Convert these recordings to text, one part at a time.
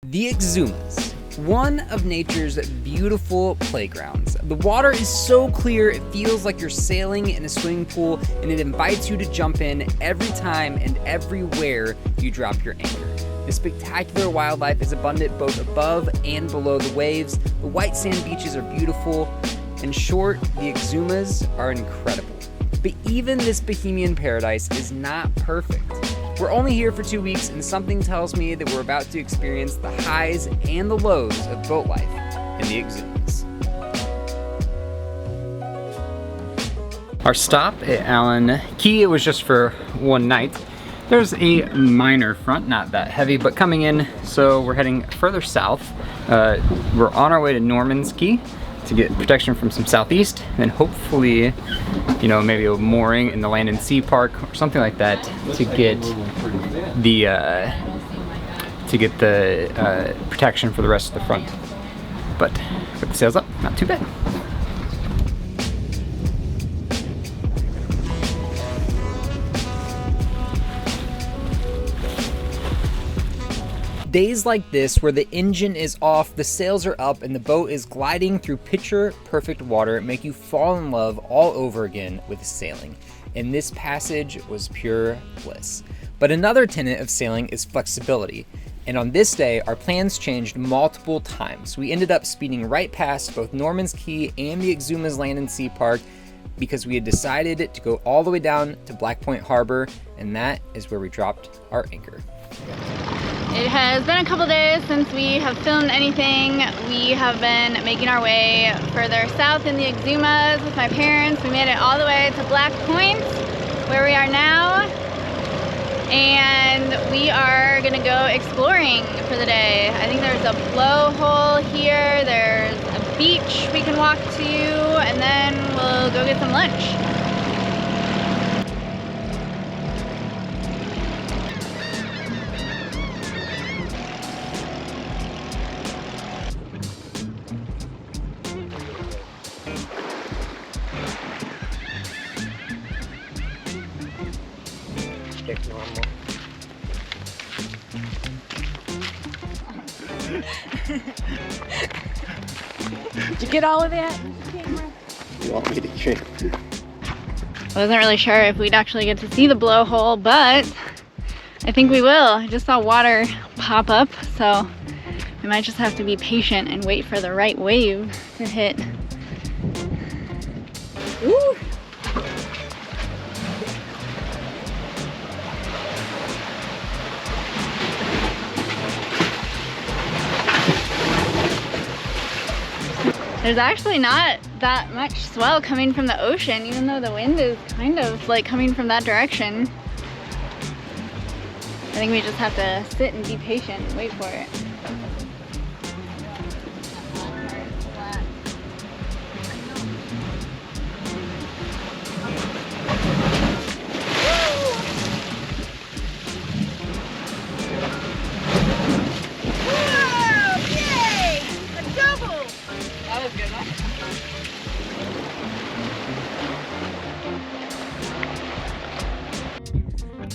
The Exumas, one of nature's beautiful playgrounds. The water is so clear it feels like you're sailing in a swimming pool, and it invites you to jump in every time and everywhere you drop your anchor. The spectacular wildlife is abundant both above and below the waves. The white sand beaches are beautiful. In short, the Exumas are incredible. But even this bohemian paradise is not perfect. We're only here for 2 weeks, and something tells me that we're about to experience the highs and the lows of boat life in the Exumas. Our stop at Allen Key, it was just for one night. There's a minor front, not that heavy, but coming in, so we're heading further south. We're on our way to Norman's Key to get protection from some southeast, and hopefully, you know, maybe a mooring in the Land and Sea Park or something like that to get the protection for the rest of the front. But with the sails up, not too bad. Days like this, where the engine is off, the sails are up, and the boat is gliding through picture-perfect water, make you fall in love all over again with sailing. And this passage was pure bliss. But another tenet of sailing is flexibility. And on this day, our plans changed multiple times. We ended up speeding right past both Norman's Key and the Exumas Land and Sea Park because we had decided to go all the way down to Black Point Harbor, and that is where we dropped our anchor. It has been a couple days since we have filmed anything. We have been making our way further south in the Exumas with my parents. We made it all the way to Black Point, where we are now. And we are gonna go exploring for the day. I think there's a blowhole here, there's a beach we can walk to, and then we'll go get some lunch. Did you get all of that? You want me to drink? I wasn't really sure if we'd actually get to see the blowhole, but I think we will. I just saw water pop up, so we might just have to be patient and wait for the right wave to hit. Ooh. There's actually not that much swell coming from the ocean, even though the wind is kind of like coming from that direction. I think we just have to sit and be patient and wait for it.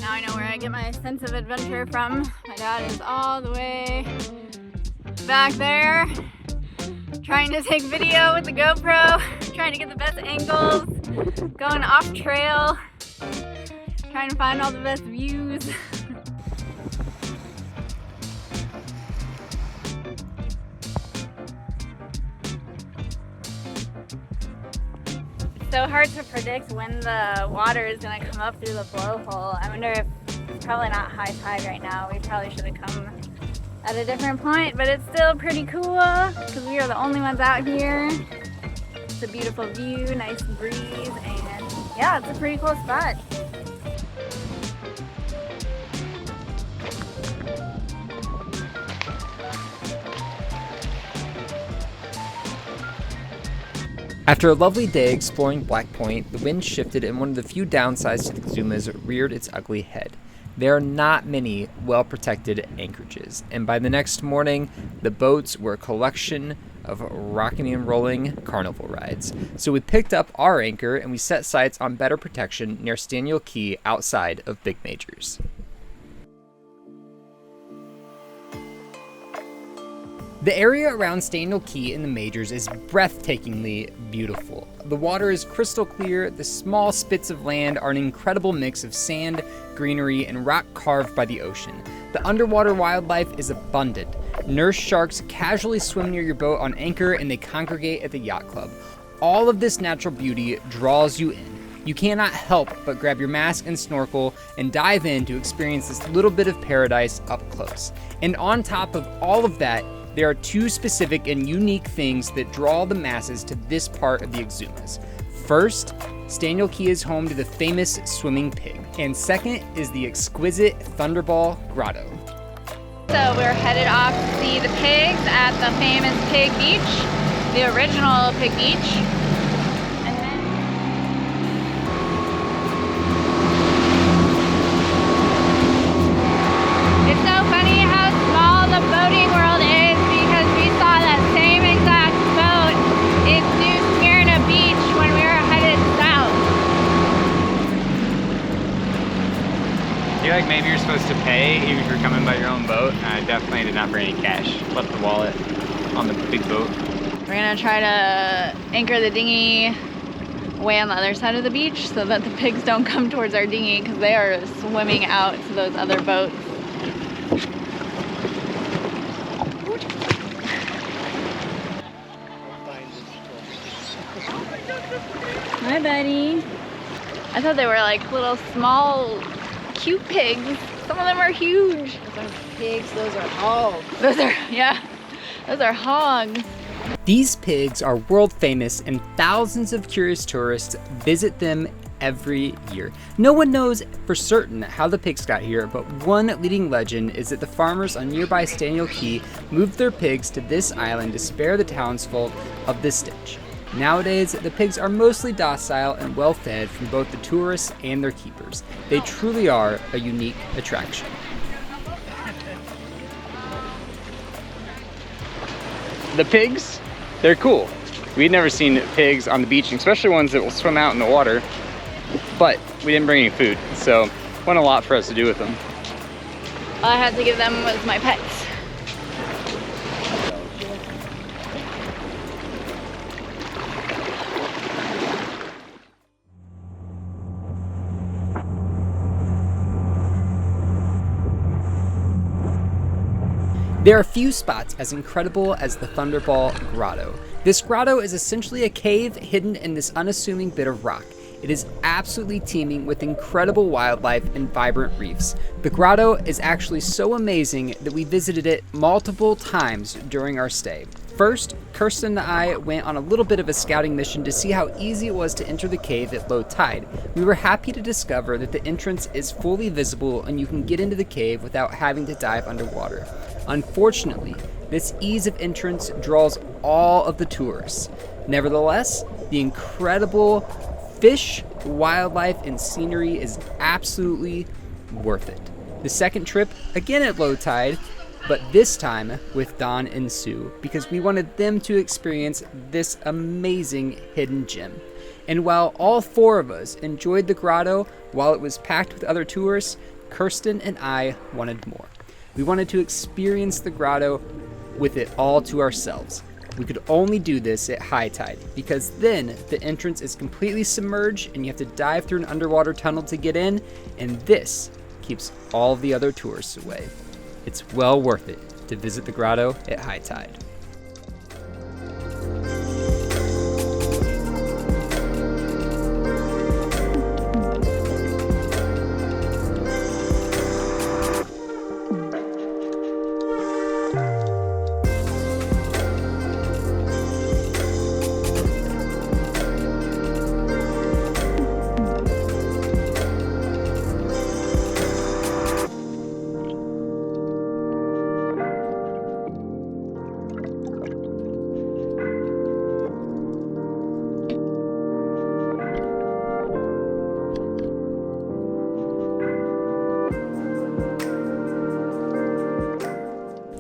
Now I know where I get my sense of adventure from. My dad is all the way back there, trying to take video with the GoPro, trying to get the best angles, going off trail, trying to find all the best views. So hard to predict when the water is going to come up through the blowhole. I wonder if it's probably not high tide right now. We probably should have come at a different point, but it's still pretty cool because we are the only ones out here. It's a beautiful view, nice breeze, and yeah, it's a pretty cool spot. After a lovely day exploring Black Point, the wind shifted and one of the few downsides to the Exumas reared its ugly head. There are not many well-protected anchorages, and by the next morning, the boats were a collection of rocking and rolling carnival rides. So we picked up our anchor and we set sights on better protection near Staniel Key outside of Big Majors. The area around Staniel Key in the Majors is breathtakingly beautiful. The water is crystal clear, the small spits of land are an incredible mix of sand, greenery, and rock carved by the ocean. The underwater wildlife is abundant. Nurse sharks casually swim near your boat on anchor and they congregate at the yacht club. All of this natural beauty draws you in. You cannot help but grab your mask and snorkel and dive in to experience this little bit of paradise up close. And on top of all of that, there are two specific and unique things that draw the masses to this part of the Exumas. First, Staniel Key is home to the famous swimming pig. And second is the exquisite Thunderball Grotto. So we're headed off to see the pigs at the famous Pig Beach, the original Pig Beach. And then it's so funny how small the boating world is because we saw that same exact boat in New Smyrna Beach when we were headed south. I feel like maybe you're supposed to pay even if you're coming by your own boat. I definitely did not bring any cash. Left the wallet on the big boat. We're gonna try to anchor the dinghy way on the other side of the beach so that the pigs don't come towards our dinghy because they are swimming out to those other boats. Hi, buddy. I thought they were like little small cute pigs. Some of them are huge. Those aren't pigs, those are hogs. Those are hogs. These pigs are world famous and thousands of curious tourists visit them every year. No one knows for certain how the pigs got here, but one leading legend is that the farmers on nearby Staniel Key moved their pigs to this island to spare the townsfolk of this stench. Nowadays, the pigs are mostly docile and well fed from both the tourists and their keepers. They truly are a unique attraction. The pigs, they're cool. We'd never seen pigs on the beach, especially ones that will swim out in the water, but we didn't bring any food, so wasn't a lot for us to do with them. All I had to give them was my pets. There are few spots as incredible as the Thunderball Grotto. This grotto is essentially a cave hidden in this unassuming bit of rock. It is absolutely teeming with incredible wildlife and vibrant reefs. The grotto is actually so amazing that we visited it multiple times during our stay. First, Kirstin and I went on a little bit of a scouting mission to see how easy it was to enter the cave at low tide. We were happy to discover that the entrance is fully visible and you can get into the cave without having to dive underwater. Unfortunately, this ease of entrance draws all of the tourists. Nevertheless, the incredible fish, wildlife, and scenery is absolutely worth it. The second trip, again at low tide, but this time with Don and Sue, because we wanted them to experience this amazing hidden gem. And while all four of us enjoyed the grotto while it was packed with other tourists, Kirstin and I wanted more. We wanted to experience the grotto with it all to ourselves. We could only do this at high tide because then the entrance is completely submerged and you have to dive through an underwater tunnel to get in, and this keeps all of the other tourists away. It's well worth it to visit the grotto at high tide.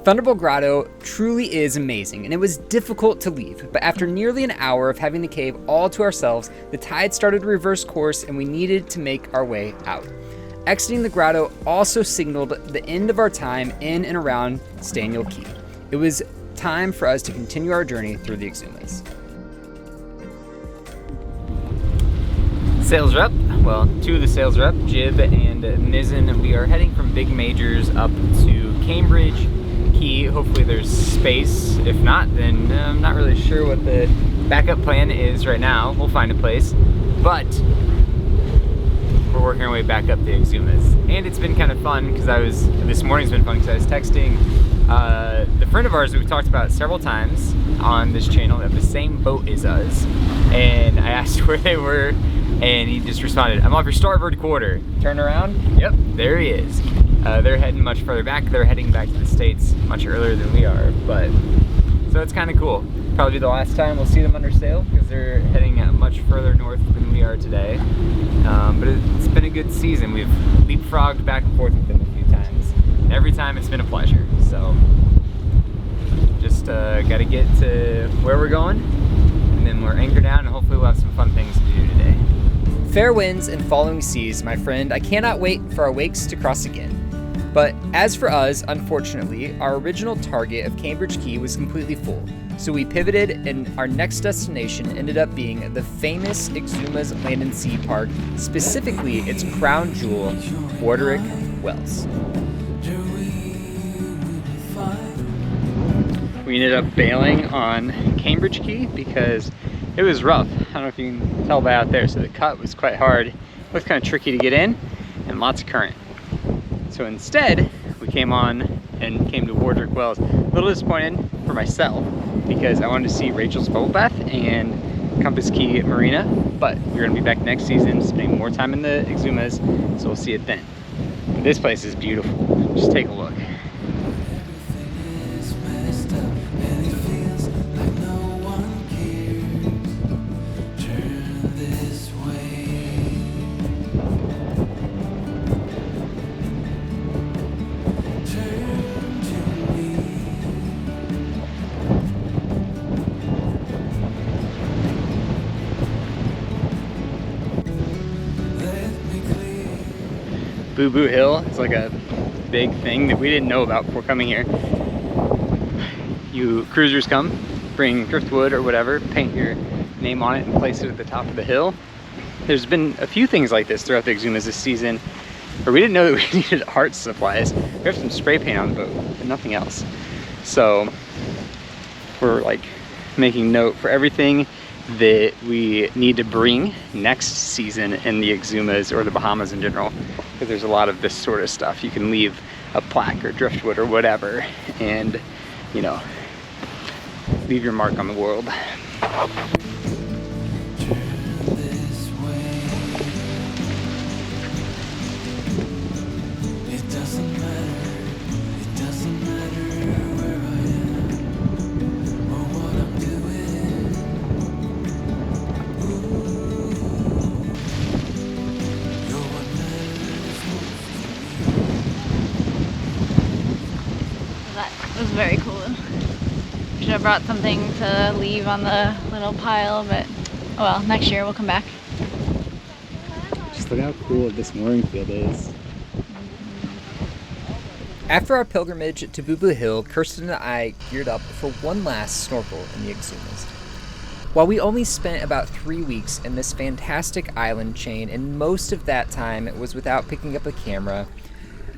Thunderball Grotto truly is amazing, and it was difficult to leave, but after nearly an hour of having the cave all to ourselves, the tide started to reverse course and we needed to make our way out. Exiting the grotto also signaled the end of our time in and around Staniel Key. It was time for us to continue our journey through the Exumas. Sails are up. Well, two of the sails are up, jib and mizzen. We are heading from Big Majors up to Cambridge Key. Hopefully there's space. If not, then I'm not really sure what the backup plan is right now. We'll find a place. But we're working our way back up the Exumas. And it's been kind of fun because this morning's been fun because I was texting the friend of ours that we've talked about several times on this channel that have the same boat as us. And I asked where they were, and he just responded, "I'm off your starboard quarter." Turn around, yep, there he is. They're heading much further back. They're heading back to the States much earlier than we are, but so it's kind of cool. Probably the last time we'll see them under sail because they're heading much further north than we are today. But it's been a good season. We've leapfrogged back and forth with them a few times, and every time it's been a pleasure. So just got to get to where we're going, and then we're anchored down, and hopefully we'll have some fun things to do today. Fair winds and following seas, my friend. I cannot wait for our wakes to cross again. But as for us, unfortunately, our original target of Cambridge Key was completely full. So we pivoted, and our next destination ended up being the famous Exumas Land and Sea Park, specifically its crown jewel, Warderick Wells. We ended up bailing on Cambridge Key because it was rough. I don't know if you can tell by out there. So the cut was quite hard. It was kind of tricky to get in and lots of current. So instead, we came on and came to Warderick Wells. A little disappointed for myself because I wanted to see Rachel's bubble bath and Compass Key Marina, but we're gonna be back next season, spending more time in the Exumas, so we'll see it then. This place is beautiful. Just take a look. Boo Boo Hill is like a big thing that we didn't know about before coming here. You cruisers come, bring driftwood or whatever, paint your name on it and place it at the top of the hill. There's been a few things like this throughout the Exumas this season where we didn't know that we needed art supplies. We have some spray paint on the boat, but nothing else. So we're like making note for everything that we need to bring next season in the Exumas or the Bahamas in general, because there's a lot of this sort of stuff. You can leave a plaque or driftwood or whatever and, you know, leave your mark on the world. That was very cool. Should have brought something to leave on the little pile, but oh well, next year we'll come back. Just look how cool this mooring field is. After our pilgrimage to Boo Boo Hill, Kirstin and I geared up for one last snorkel in the Exumas. While we only spent about 3 weeks in this fantastic island chain, and most of that time was without picking up a camera,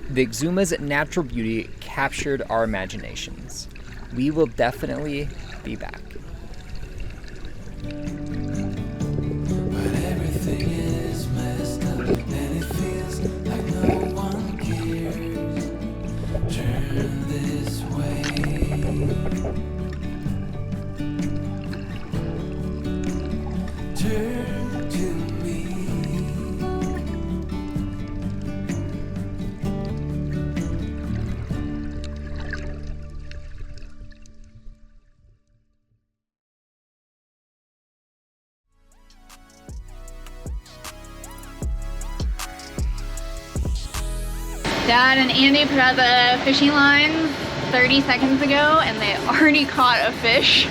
the Exumas' natural beauty captured our imaginations. We will definitely be back. Dad and Andy put out the fishing lines. 30 seconds ago and they already caught a fish.